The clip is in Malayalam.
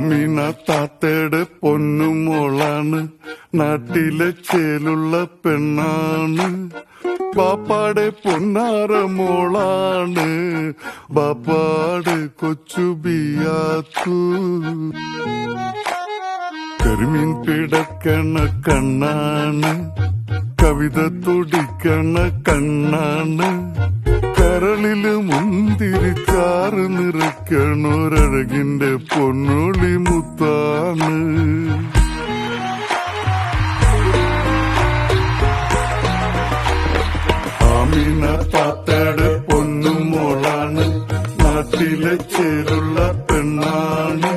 ആമീന താത്തയുടെ പൊന്നുമോളാണ്, നാട്ടിലെ ചേലുള്ള പെണ്ണാണ്. ബാപ്പാടെ പൊന്നാര മോളാണ്, ബാപ്പാടെ കൊച്ചു ബിയാത്തു. കരിമീൻ പിടക്കണ കണ്ണാണ്, കവിത തുടിക്കണ കണ്ണാണ്. കരളില് മുന്തിരിച്ചാറ് നിറയ്ക്കണൊരഴകിന്റെ പൊന്നൊളി മുത്താണ്. ആമീന താത്തയുടെ പൊന്നുമോളാണ്, നാട്ടിലെ ചേലുള്ള പെണ്ണാണ്.